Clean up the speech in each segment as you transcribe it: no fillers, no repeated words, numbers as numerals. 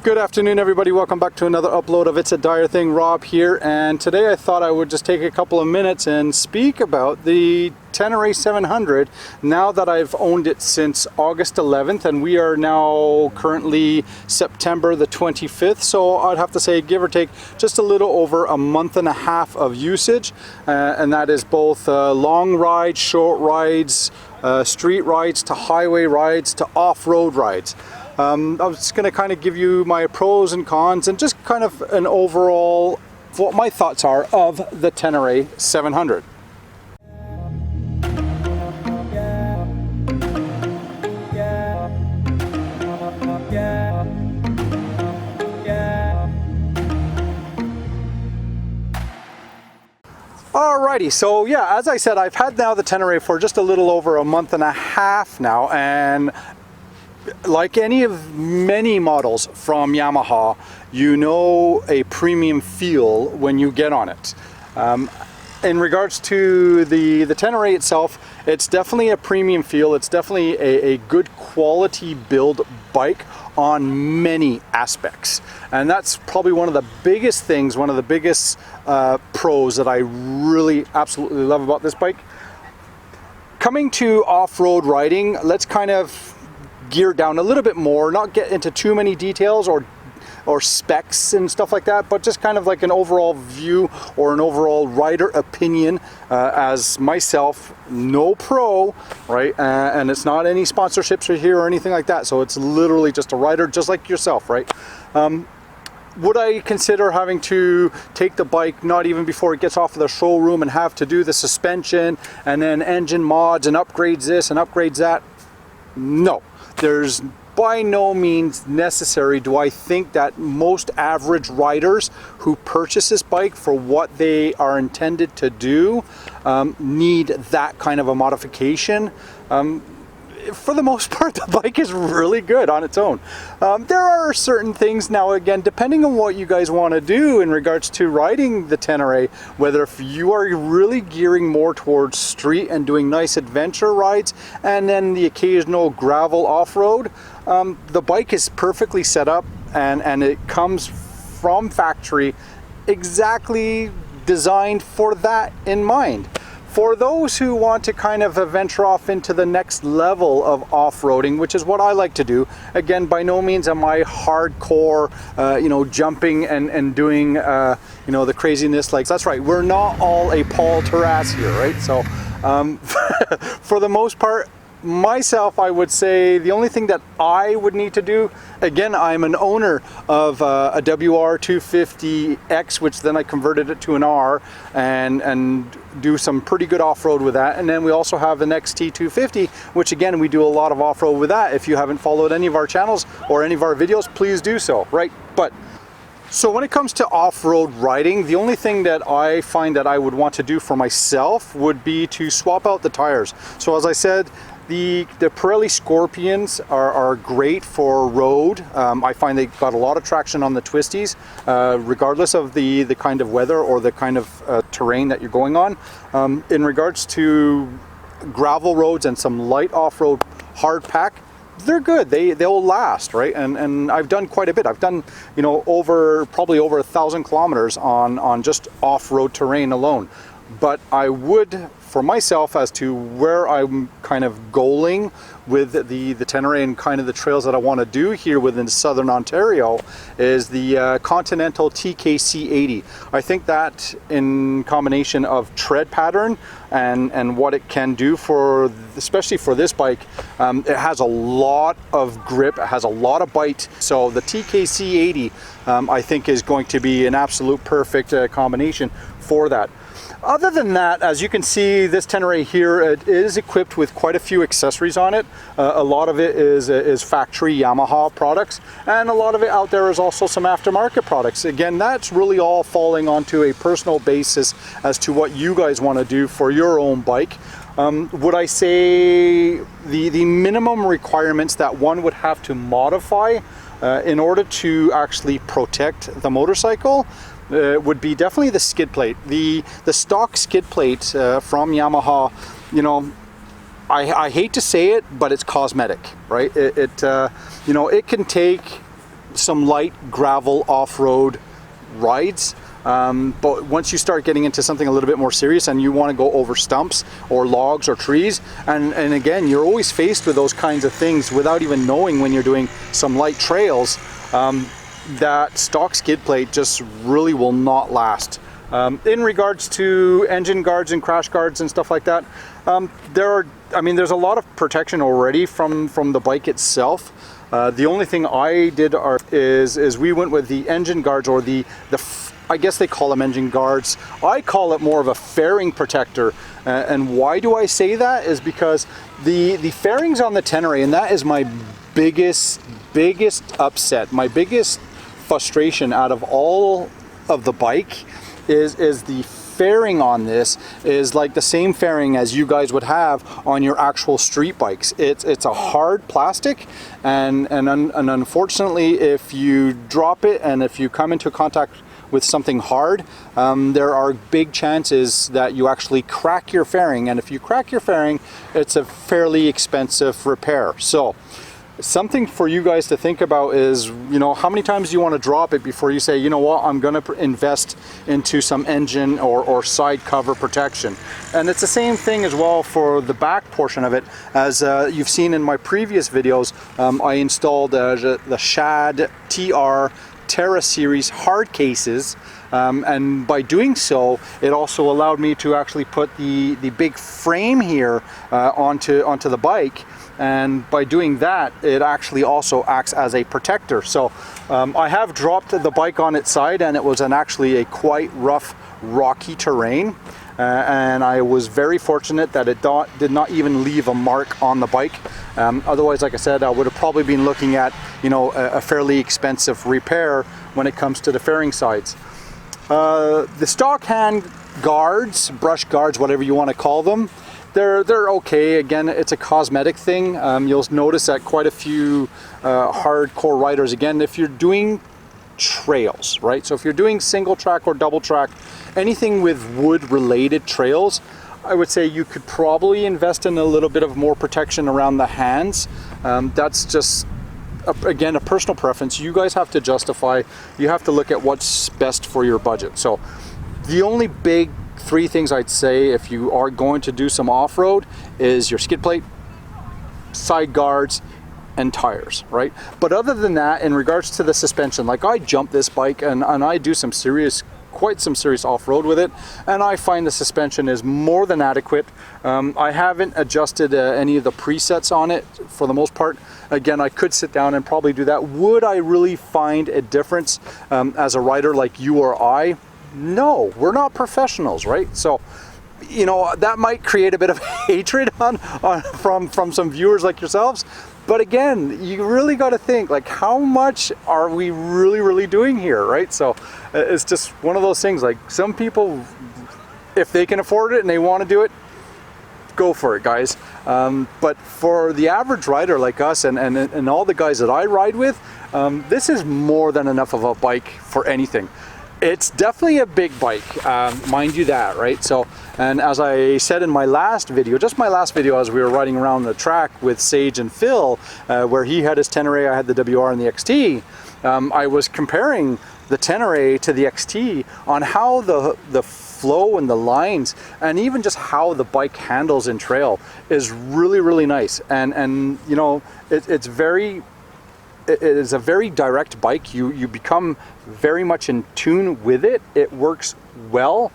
Good afternoon, everybody. Welcome back to another upload of It's a Dyer Thing. Rob here, and today I thought I would just take a couple of minutes and speak about the Tenere 700 now that I've owned it since August 11th, and we are now currently September the 25th, so I'd have to say give or take just a little over a month and a half of usage, and that is both long rides, short rides, street rides to highway rides to off-road rides. I was just going to kind of give you my pros and cons and just kind of an overall what my thoughts are of the Tenere 700. Alrighty, so yeah, as I said, I've had now the Tenere for just a little over a month and a half now, and like many models from Yamaha, you know a premium feel when you get on it. In regards to the Tenere itself, it's definitely a premium feel. It's definitely a good quality build bike on many aspects. And that's probably one of the biggest things, one of the biggest pros that I really absolutely love about this bike. Coming to off-road riding, let's kind of gear down a little bit more, not get into too many details or specs and stuff like that, but just kind of like an overall view or an overall rider opinion as myself, no pro, right? And it's not any sponsorships here or anything like that, so it's literally just a rider just like yourself, right? Would I consider having to take the bike not even before it gets off of the showroom and have to do the suspension and then engine mods and upgrades this and upgrades that? No. There's by no means necessary do I think that most average riders who purchase this bike for what they are intended to do need that kind of a modification. For the most part, the bike is really good on its own. There are certain things now, again, depending on what you guys want to do in regards to riding the Tenere, whether if you are really gearing more towards street and doing nice adventure rides and then the occasional gravel off-road, the bike is perfectly set up and it comes from factory exactly designed for that in mind. For those who want to kind of venture off into the next level of off-roading, which is what I like to do, again, by no means am I hardcore, jumping and doing, the craziness. Like, that's right, we're not all a Paul Terrace here, right? So, for the most part, myself, I would say the only thing that I would need to do, again, I'm an owner of a WR250X, which then I converted it to an R and do some pretty good off-road with that. And then we also have an XT250, which again, we do a lot of off-road with that. If you haven't followed any of our channels or any of our videos, please do so, right? But so when it comes to off-road riding, the only thing that I find that I would want to do for myself would be to swap out the tires. So as I said, the Pirelli Scorpions are great for road. I find they got a lot of traction on the twisties, regardless of the kind of weather or the kind of terrain that you're going on. In regards to gravel roads and some light off-road hard pack, they're good. They'll last, right? And I've done quite a bit. I've done probably over 1,000 kilometers on just off-road terrain alone. But I would, for myself, as to where I'm kind of goaling with the Tenere and kind of the trails that I want to do here within southern Ontario, is the Continental TKC80. I think that in combination of tread pattern and what it can do for, especially for this bike, it has a lot of grip, it has a lot of bite. So the TKC80 I think is going to be an absolute perfect combination for that. Other than that, as you can see, this Tenere here, it is equipped with quite a few accessories on it. A lot of it is factory Yamaha products, and a lot of it out there is also some aftermarket products. Again, that's really all falling onto a personal basis as to what you guys want to do for your own bike. Would I say the minimum requirements that one would have to modify in order to actually protect the motorcycle would be definitely the skid plate. The stock skid plate from Yamaha, I hate to say it, but it's cosmetic, right? It can take some light gravel off-road rides. But once you start getting into something a little bit more serious and you want to go over stumps or logs or trees, and again, you're always faced with those kinds of things without even knowing when you're doing some light trails, that stock skid plate just really will not last. In regards to engine guards and crash guards and stuff like that, there's a lot of protection already from the bike itself. The only thing I did is we went with the engine guards, or I guess they call them engine guards. I call it more of a fairing protector. And why do I say that? Is because the fairings on the Tenere, and that is my biggest upset, my biggest frustration out of all of the bike, is the fairing on this is like the same fairing as you guys would have on your actual street bikes. It's a hard plastic, and unfortunately, if you drop it and if you come into contact with something hard, there are big chances that you actually crack your fairing, and if you crack your fairing, it's a fairly expensive repair. So something for you guys to think about is, how many times do you want to drop it before you say, you know what, I'm going to invest into some engine or side cover protection. And it's the same thing as well for the back portion of it. As you've seen in my previous videos, I installed the Shad TR Terra series hard cases, and by doing so, it also allowed me to actually put the big frame here onto the bike. And by doing that, it actually also acts as a protector. So I have dropped the bike on its side, and it was actually a quite rough, rocky terrain. And I was very fortunate that it did not even leave a mark on the bike. Otherwise, like I said, I would have probably been looking at, a fairly expensive repair when it comes to the fairing sides. The stock hand guards, brush guards, whatever you want to call them, they're okay. Again, it's a cosmetic thing. You'll notice that quite a few hardcore riders, again, if you're doing trails, right? So if you're doing single track or double track, anything with wood related trails, I would say you could probably invest in a little bit of more protection around the hands. That's just, again, a personal preference. You guys have to justify, you have to look at what's best for your budget. So the only big three things I'd say if you are going to do some off-road is your skid plate, side guards, and tires, right? But other than that, in regards to the suspension, like I jump this bike and I do quite some serious off-road with it, and I find the suspension is more than adequate. I haven't adjusted any of the presets on it for the most part. Again, I could sit down and probably do that. Would I really find a difference as a rider like you or I? No, we're not professionals, right? So, that might create a bit of hatred from some viewers like yourselves. But again, you really got to think, like, how much are we really doing here, right? So it's just one of those things, like, some people, if they can afford it and they want to do it, go for it, guys. But for the average rider like us and all the guys that I ride with, this is more than enough of a bike for anything. It's definitely a big bike, mind you that, right? So, and as I said in my last video, just my last video as we were riding around the track with Sage and Phil, where he had his Tenere, I had the WR and the XT, I was comparing the Tenere to the XT on how the flow and the lines and even just how the bike handles in trail is really nice. And it is a very direct bike. You become very much in tune with it. It works well.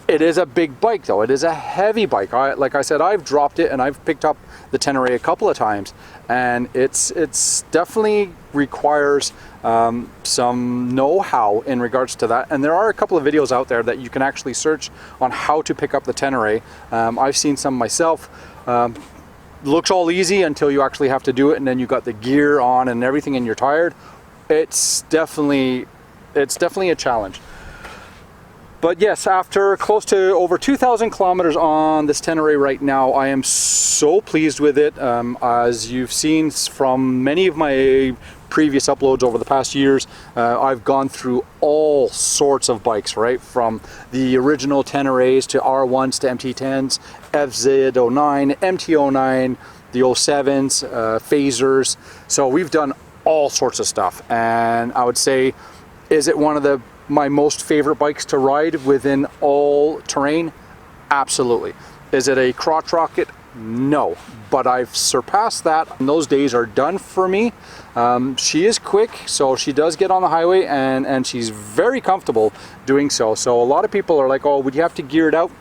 It is a big bike though. It is a heavy bike. Like I said, I've dropped it and I've picked up the Tenere a couple of times, and it's definitely requires some know-how in regards to that. And there are a couple of videos out there that you can actually search on how to pick up the Tenere. I've seen some myself. Looks all easy until you actually have to do it, and then you got the gear on and everything and you're tired. It's definitely a challenge. But yes, after close to over 2,000 kilometers on this Tenere right now, I am so pleased with it. As you've seen from many of my previous uploads over the past years, I've gone through all sorts of bikes, right? From the original Teneres to R1s to MT10s, FZ09, MT09, the 07s, phasers. So we've done all sorts of stuff. And I would say, is it one of my most favorite bikes to ride within all terrain? Absolutely. Is it a crotch rocket? No, but I've surpassed that, and those days are done for me. She is quick, so she does get on the highway, and she's very comfortable doing so. So a lot of people are like, oh, would you have to gear it out?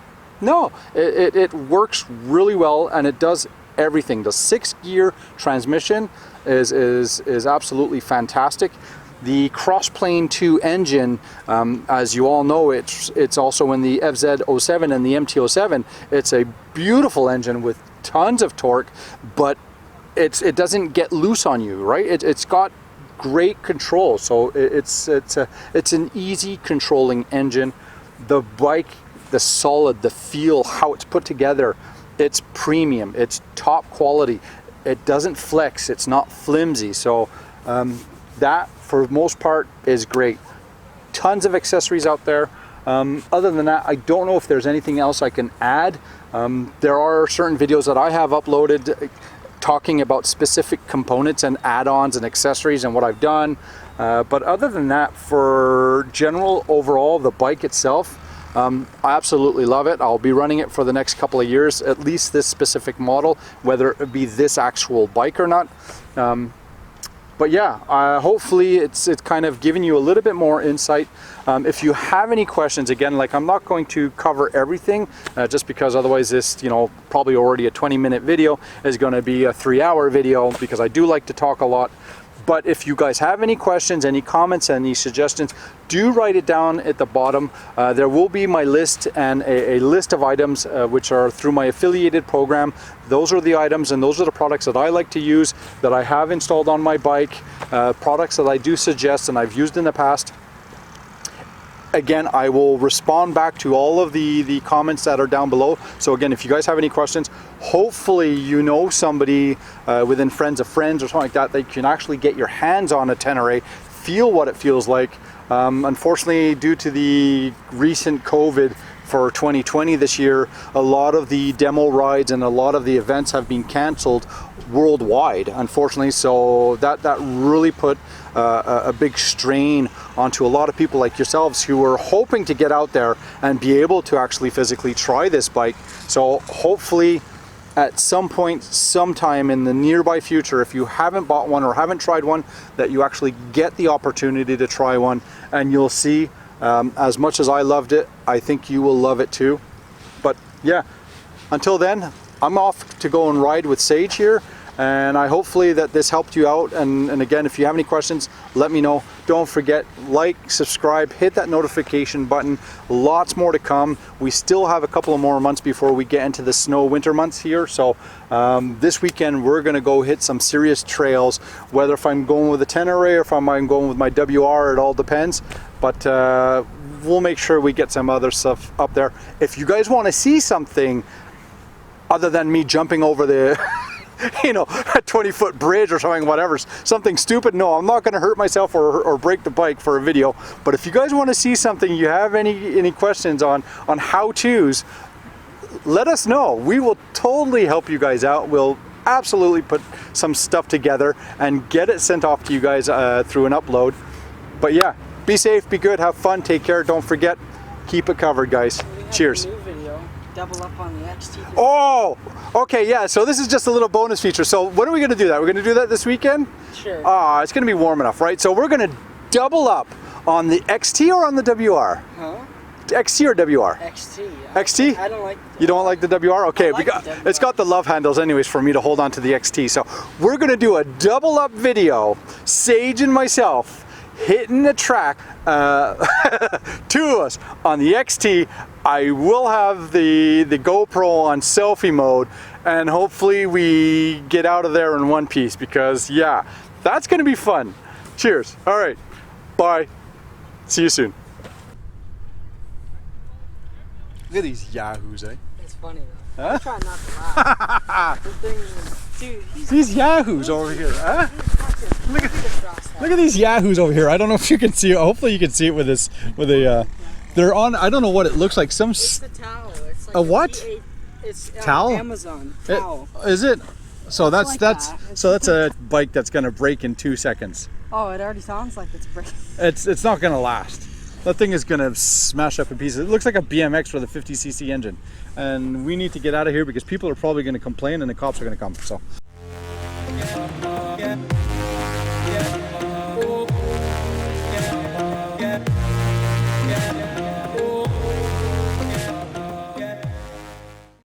No, it works really well, and it does everything. The 6-gear transmission is absolutely fantastic. The Crossplane 2 engine, as you all know, it's also in the FZ07 and the MT07. It's a beautiful engine with tons of torque, but it doesn't get loose on you, right? It's got great control, so it's an easy controlling engine. The bike, the solid, the feel, how it's put together, it's premium, it's top quality. It doesn't flex, it's not flimsy, so that for the most part is great. Tons of accessories out there. Other than that, I don't know if there's anything else I can add. There are certain videos that I have uploaded talking about specific components and add-ons and accessories and what I've done. But other than that, for general overall, the bike itself, I absolutely love it. I'll be running it for the next couple of years, at least this specific model, whether it be this actual bike or not. But yeah, hopefully it's kind of giving you a little bit more insight. If you have any questions, again, like I'm not going to cover everything just because otherwise this, probably already a 20-minute video is going to be a 3-hour video, because I do like to talk a lot. But if you guys have any questions, any comments, any suggestions, do write it down at the bottom. There will be my list and a list of items which are through my affiliated program. Those are the items and those are the products that I like to use, that I have installed on my bike, products that I do suggest and I've used in the past. Again, I will respond back to all of the comments that are down below. So again, if you guys have any questions, hopefully you know somebody within friends of friends or something like that can actually get your hands on a Tenere, feel what it feels like. Unfortunately, due to the recent COVID for 2020 this year, a lot of the demo rides and a lot of the events have been canceled worldwide, unfortunately. So that really put a big strain onto a lot of people like yourselves who were hoping to get out there and be able to actually physically try this bike. So hopefully at some point, sometime in the nearby future, if you haven't bought one or haven't tried one, that you actually get the opportunity to try one, and you'll see, as much as I loved it, I think you will love it too. But yeah, until then, I'm off to go and ride with Sage here, and I hopefully that this helped you out. And again, if you have any questions, let me know. Don't forget, like, subscribe, hit that notification button. Lots more to come. We still have a couple of more months before we get into the snow winter months here. So this weekend we're gonna go hit some serious trails, whether if I'm going with a Tenere or if I'm going with my WR, it all depends. But we'll make sure we get some other stuff up there. If you guys want to see something other than me jumping over the a 20-foot bridge or something, whatever, something stupid, no, I'm not going to hurt myself or break the bike for a video. But if you guys want to see something, you have any questions on how-tos, let us know. We will totally help you guys out. We'll absolutely put some stuff together and get it sent off to you guys through an upload. But yeah, be safe, be good, have fun, take care. Don't forget, keep it covered, guys. Cheers. Double up on the XT. Oh, okay, yeah, so this is just a little bonus feature. So when are we gonna do that? We're gonna do that this weekend? Sure. It's gonna be warm enough, right? So we're gonna double up on the XT or on the WR? Huh? XT or WR? XT. XT? I don't like You don't like the WR? Okay, like the WR. It's got the love handles anyways for me to hold on to the XT. So we're gonna do a double up video, Sage and myself, hitting the track, two of us on the XT. I will have the GoPro on selfie mode, and hopefully we get out of there in one piece, because yeah, that's gonna be fun. Cheers. All right, bye. See you soon. Look at these yahoos, eh? It's funny though. Huh? I'm trying not to laugh. The thing is, dude, these yahoos over here, huh? Look at these yahoos over here. I don't know if you can see it. Hopefully you can see it with this, they're on, I don't know what it looks like. It's the towel. It's like a what? It's towel? Amazon towel. Is it? So that's like that's that. so that's a bike that's going to break in 2 seconds. Oh, it already sounds like it's breaking. It's not going to last. That thing is going to smash up in pieces. It looks like a BMX with a 50cc engine, and we need to get out of here because people are probably going to complain and the cops are going to come. So.